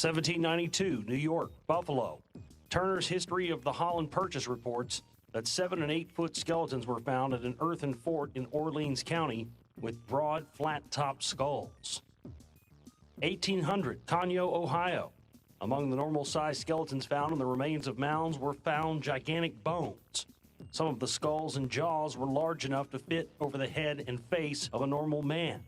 1792, New York, Buffalo. Turner's History of the Holland Purchase reports that 7- and 8-foot skeletons were found at an earthen fort in Orleans County with broad, flat-topped skulls. 1800, Conyo, Ohio. Among the normal-sized skeletons found in the remains of mounds were found gigantic bones. Some of the skulls and jaws were large enough to fit over the head and face of a normal man.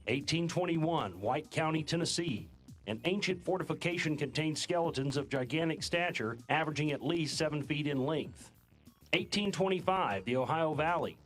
1821, White County, Tennessee. An ancient fortification contained skeletons of gigantic stature, averaging at least 7 feet in length. 1825, the Ohio Valley.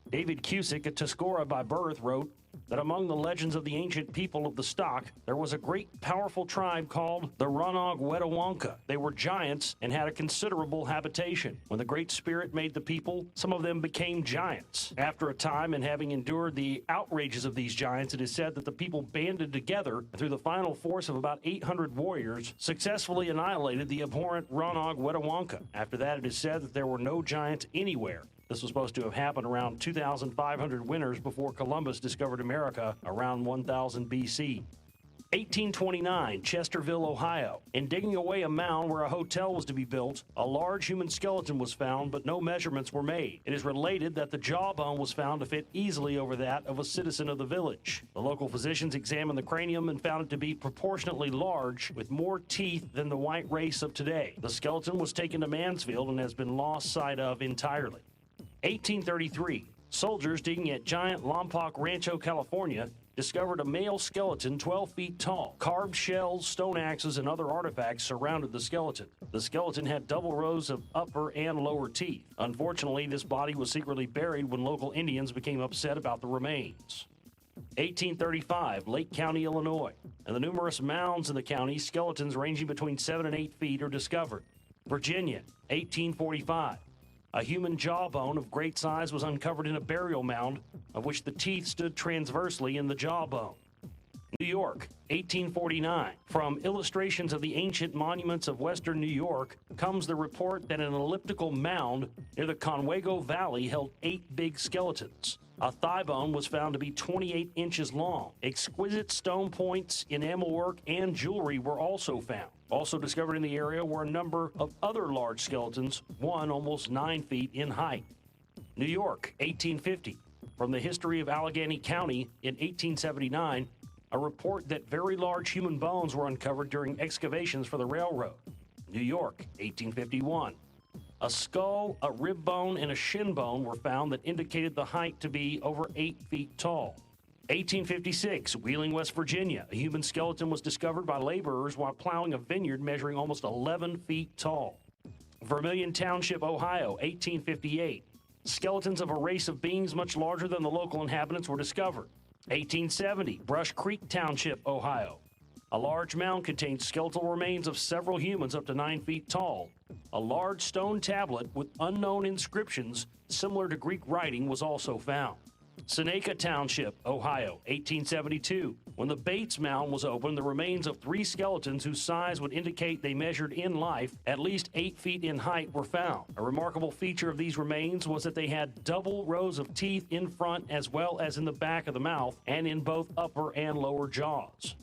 David Cusick, a Tuscarora by birth, wrote that among the legends of the ancient people of the stock, there was a great powerful tribe called the Ronagh-Wettawanka. They were giants and had a considerable habitation. When the Great Spirit made the people, some of them became giants. After a time, and having endured the outrages of these giants, it is said that the people banded together through the final force of about 800 warriors, successfully annihilated the abhorrent Ronagh-Wettawanka. After that, it is said that there were no giants anywhere. This was supposed to have happened around 2,500 winters before Columbus discovered America around 1000 BC. 1829, Chesterville, Ohio. In digging away a mound where a hotel was to be built, a large human skeleton was found, but no measurements were made. It is related that the jawbone was found to fit easily over that of a citizen of the village. The local physicians examined the cranium and found it to be proportionately large, with more teeth than the white race of today. The skeleton was taken to Mansfield and has been lost sight of entirely. 1833, soldiers digging at giant Lompoc Rancho, California, discovered a male skeleton 12 feet tall. Carved shells, stone axes, and other artifacts surrounded the skeleton. The skeleton had double rows of upper and lower teeth. Unfortunately, this body was secretly buried when local Indians became upset about the remains. 1835, Lake County, Illinois. In the numerous mounds in the county, skeletons ranging between 7 and 8 feet are discovered. Virginia, 1845. A human jawbone of great size was uncovered in a burial mound, of which the teeth stood transversely in the jawbone. New York, 1849. From illustrations of the ancient monuments of western New York comes the report that an elliptical mound near the Conwego Valley held 8 big skeletons. A thigh bone was found to be 28 inches long. Exquisite stone points, enamel work, and jewelry were also found. Also discovered in the area were a number of other large skeletons, one almost 9 feet in height. New York, 1850. From the history of Allegheny County in 1879, a report that very large human bones were uncovered during excavations for the railroad. New York, 1851. A skull, a rib bone, and a shin bone were found that indicated the height to be over 8 feet tall. 1856, Wheeling, West Virginia. A human skeleton was discovered by laborers while plowing a vineyard measuring almost 11 feet tall. Vermilion Township, Ohio, 1858. Skeletons of a race of beings much larger than the local inhabitants were discovered. 1870, Brush Creek Township, Ohio. A large mound contained skeletal remains of several humans up to 9 feet tall. A large stone tablet with unknown inscriptions similar to Greek writing was also found. Seneca Township, Ohio, 1872. When the Bates Mound was opened, the remains of 3 skeletons whose size would indicate they measured in life at least 8 feet in height were found. A remarkable feature of these remains was that they had double rows of teeth in front as well as in the back of the mouth and in both upper and lower jaws.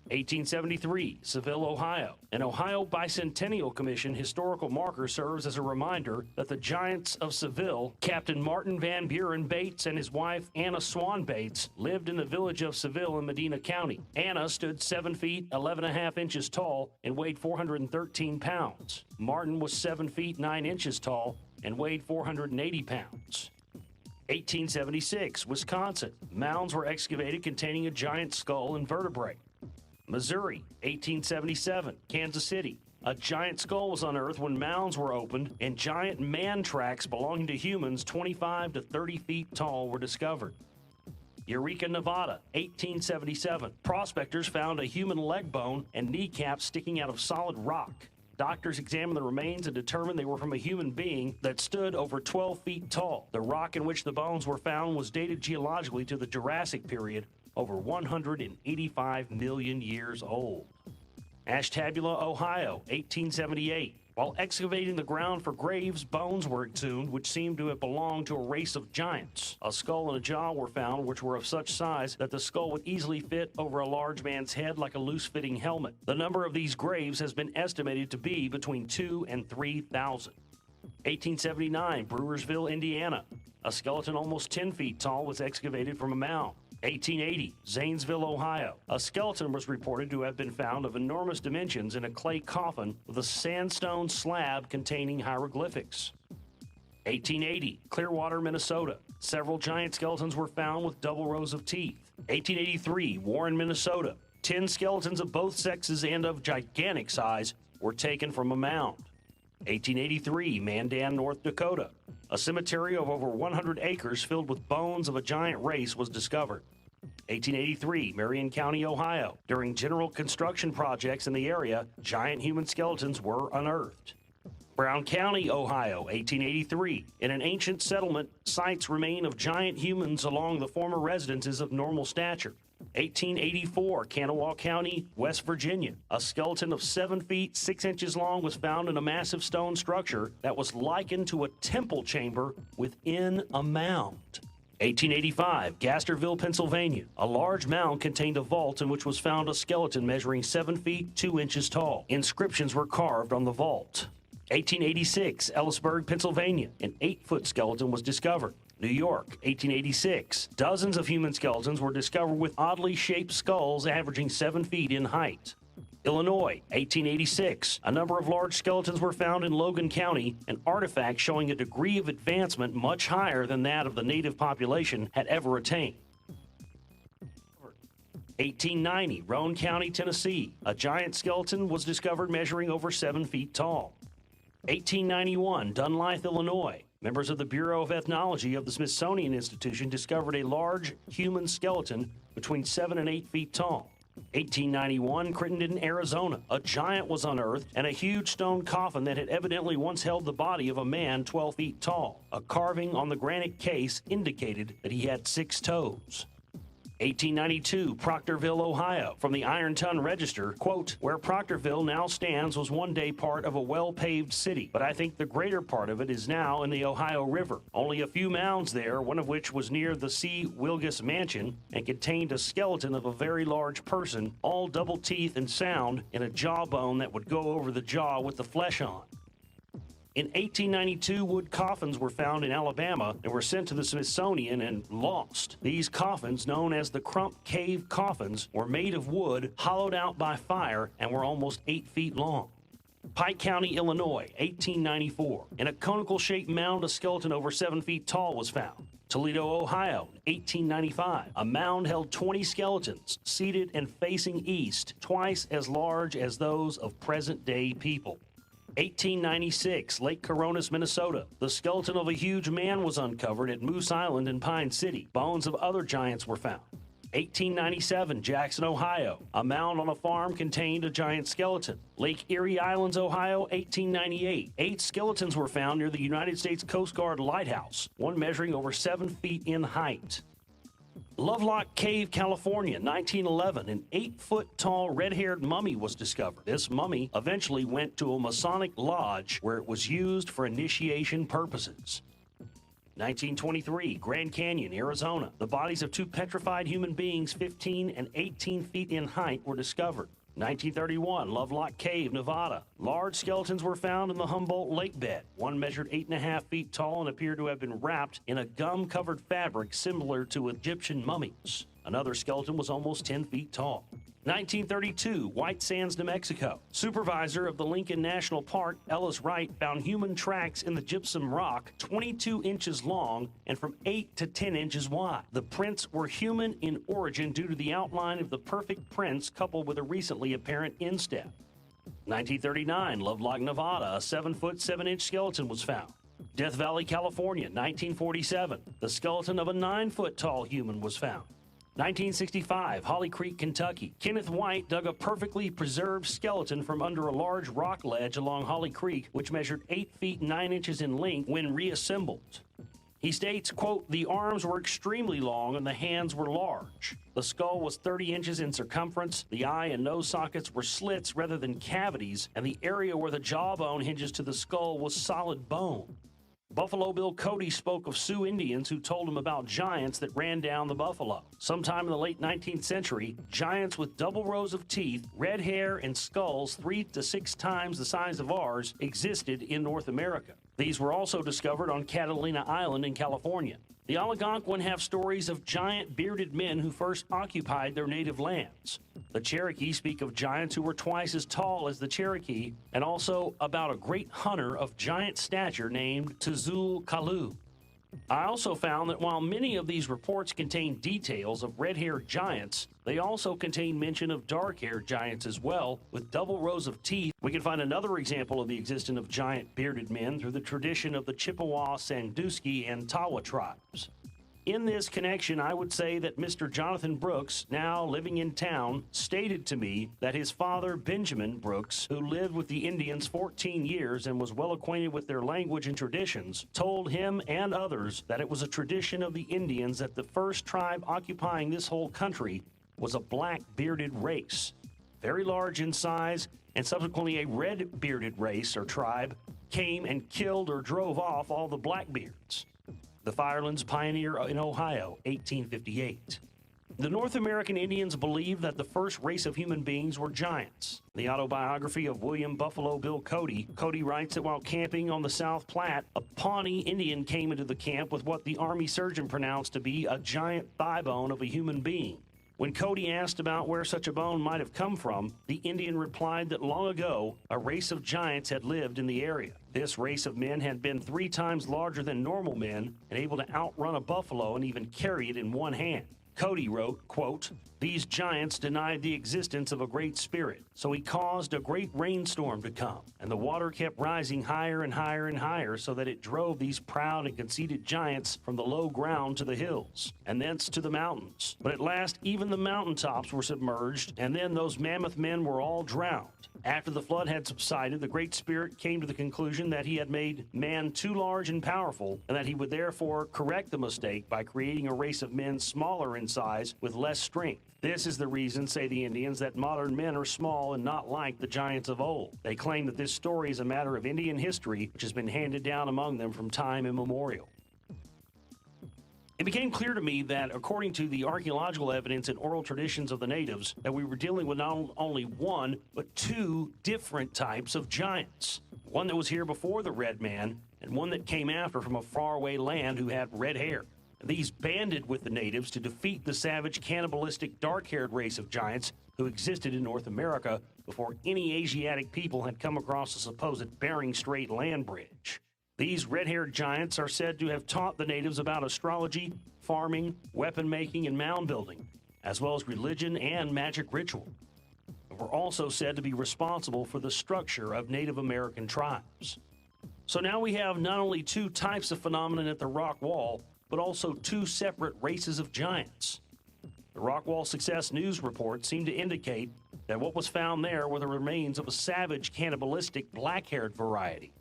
1873, Seville, Ohio. An Ohio Bicentennial Commission historical marker serves as a reminder that the giants of Seville, Captain Martin Van Buren Bates and his wife Anna Swan Bates, lived in the village of Seville in Medina County. Anna stood 7 feet, 11.5 inches tall and weighed 413 pounds. Martin was 7 feet, 9 inches tall and weighed 480 pounds. 1876, Wisconsin. Mounds were excavated containing a giant skull and vertebrae. Missouri, 1877, Kansas City. A giant skull was unearthed when mounds were opened, and giant man tracks belonging to humans 25 to 30 feet tall were discovered. Eureka, Nevada, 1877. Prospectors found a human leg bone and kneecap sticking out of solid rock. Doctors examined the remains and determined they were from a human being that stood over 12 feet tall. The rock in which the bones were found was dated geologically to the Jurassic period, over 185 million years old. Ashtabula, Ohio, 1878. While excavating the ground for graves, bones were exhumed which seemed to have belonged to a race of giants. A skull and a jaw were found which were of such size that the skull would easily fit over a large man's head like a loose-fitting helmet. The number of these graves has been estimated to be between 2,000 and 3,000. 1879, Brewersville, Indiana. A skeleton almost 10 feet tall was excavated from a mound. 1880, Zanesville, Ohio. A skeleton was reported to have been found of enormous dimensions in a clay coffin with a sandstone slab containing hieroglyphics. 1880, Clearwater, Minnesota. Several giant skeletons were found with double rows of teeth. 1883, Warren, Minnesota. 10 skeletons of both sexes and of gigantic size were taken from a mound. 1883, Mandan, North Dakota. A cemetery of over 100 acres filled with bones of a giant race was discovered. 1883, Marion County, Ohio. During general construction projects in the area, giant human skeletons were unearthed. Brown County, Ohio, 1883. In an ancient settlement, sites remain of giant humans along the former residences of normal stature. 1884, Kanawha County, West Virginia. A skeleton of 7 feet, 6 inches long was found in a massive stone structure that was likened to a temple chamber within a mound. 1885, Gasterville, Pennsylvania. A large mound contained a vault in which was found a skeleton measuring 7 feet, 2 inches tall. Inscriptions were carved on the vault. 1886, Ellisburg, Pennsylvania. An 8-foot skeleton was discovered. New York, 1886. Dozens of human skeletons were discovered with oddly shaped skulls averaging 7 feet in height. Illinois, 1886. A number of large skeletons were found in Logan County, an artifact showing a degree of advancement much higher than that of the native population had ever attained. 1890, Roane County, Tennessee. A giant skeleton was discovered measuring over 7 feet tall. 1891, Dunlith, Illinois. Members of the Bureau of Ethnology of the Smithsonian Institution discovered a large human skeleton between 7 and 8 feet tall. 1891, Crittenden, Arizona. A giant was unearthed and a huge stone coffin that had evidently once held the body of a man 12 feet tall. A carving on the granite case indicated that he had 6 toes. 1892, Proctorville, Ohio. From the Iron Ton Register, quote, where Proctorville now stands was one day part of a well-paved city, but I think the greater part of it is now in the Ohio River. Only a few mounds there, one of which was near the C. Wilgus Mansion and contained a skeleton of a very large person, all double teeth and sound, and a jawbone that would go over the jaw with the flesh on. In 1892, wood coffins were found in Alabama and were sent to the Smithsonian and lost. These coffins, known as the Crump Cave coffins, were made of wood, hollowed out by fire, and were almost 8 feet long. Pike County, Illinois, 1894. In a conical-shaped mound, a skeleton over 7 feet tall was found. Toledo, Ohio, 1895. A mound held 20 skeletons, seated and facing east, twice as large as those of present-day people. 1896, Lake Coronis, Minnesota. The skeleton of a huge man was uncovered at Moose Island in Pine City. Bones of other giants were found. 1897, Jackson, Ohio. A mound on a farm contained a giant skeleton. Lake Erie Islands, Ohio, 1898. 8 skeletons were found near the United States Coast Guard lighthouse, one measuring over 7 feet in height. Lovelock Cave, California, 1911. An 8-foot-tall red-haired mummy was discovered. This mummy eventually went to a Masonic lodge where it was used for initiation purposes. 1923, Grand Canyon, Arizona. The bodies of 2 petrified human beings 15 and 18 feet in height were discovered. 1931, Lovelock Cave, Nevada. Large skeletons were found in the Humboldt Lake bed. One measured 8.5 feet tall and appeared to have been wrapped in a gum-covered fabric similar to Egyptian mummies. Another skeleton was almost 10 feet tall. 1932, White Sands, New Mexico. Supervisor of the Lincoln National Park, Ellis Wright, found human tracks in the gypsum rock 22 inches long and from 8 to 10 inches wide. The prints were human in origin due to the outline of the perfect prints coupled with a recently apparent instep. 1939, Lovelock, Nevada. A 7-foot, 7-inch skeleton was found. Death Valley, California, 1947. The skeleton of a 9-foot-tall human was found. 1965, Holly Creek, Kentucky. Kenneth White dug a perfectly preserved skeleton from under a large rock ledge along Holly Creek, which measured 8 feet 9 inches in length when reassembled. He states, quote, "The arms were extremely long and the hands were large. The skull was 30 inches in circumference. The eye and nose sockets were slits rather than cavities, and the area where the jawbone hinges to the skull was solid bone." Buffalo Bill Cody spoke of Sioux Indians who told him about giants that ran down the buffalo. Sometime in the late 19th century, giants with double rows of teeth, red hair, and skulls 3 to 6 times the size of ours existed in North America. These were also discovered on Catalina Island in California. The Algonquin have stories of giant bearded men who first occupied their native lands. The Cherokee speak of giants who were twice as tall as the Cherokee, and also about a great hunter of giant stature named Tzul'Kalu'. I also found that while many of these reports contain details of red-haired giants, they also contain mention of dark-haired giants as well, with double rows of teeth. We can find another example of the existence of giant bearded men through the tradition of the Chippewa, Sandusky, and Tawa tribes. In this connection, I would say that Mr. Jonathan Brooks, now living in town, stated to me that his father, Benjamin Brooks, who lived with the Indians 14 years and was well acquainted with their language and traditions, told him and others that it was a tradition of the Indians that the first tribe occupying this whole country was a black bearded race, very large in size, and subsequently a red bearded race or tribe came and killed or drove off all the Blackbeards. The Firelands Pioneer in Ohio, 1858. The North American Indians believed that the first race of human beings were giants. The autobiography of William Buffalo Bill Cody, Cody writes that while camping on the South Platte, a Pawnee Indian came into the camp with what the Army surgeon pronounced to be a giant thigh bone of a human being. When Cody asked about where such a bone might have come from, the Indian replied that long ago, a race of giants had lived in the area. This race of men had been 3 times larger than normal men and able to outrun a buffalo and even carry it in one hand. Cody wrote, quote, "These giants denied the existence of a great spirit, so he caused a great rainstorm to come, and the water kept rising higher and higher and higher, so that it drove these proud and conceited giants from the low ground to the hills, and thence to the mountains. But at last even the mountaintops were submerged, and then those mammoth men were all drowned. After the flood had subsided, the Great Spirit came to the conclusion that he had made man too large and powerful, and that he would therefore correct the mistake by creating a race of men smaller in size with less strength. This is the reason, say the Indians, that modern men are small and not like the giants of old. They claim that this story is a matter of Indian history, which has been handed down among them from time immemorial." It became clear to me that, according to the archaeological evidence and oral traditions of the natives, that we were dealing with not only one, but 2 different types of giants. One that was here before the red man, and one that came after from a faraway land who had red hair. These banded with the natives to defeat the savage, cannibalistic, dark-haired race of giants who existed in North America before any Asiatic people had come across the supposed Bering Strait land bridge. These red-haired giants are said to have taught the natives about astrology, farming, weapon-making, and mound-building, as well as religion and magic ritual. And were also said to be responsible for the structure of Native American tribes. So now we have not only 2 types of phenomenon at the rock wall, but also 2 separate races of giants. The Rockwall Success News report seemed to indicate that what was found there were the remains of a savage, cannibalistic, black-haired variety.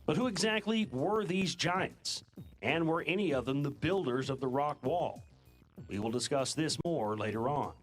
But who exactly were these giants? And were any of them the builders of the rock wall? We will discuss this more later on.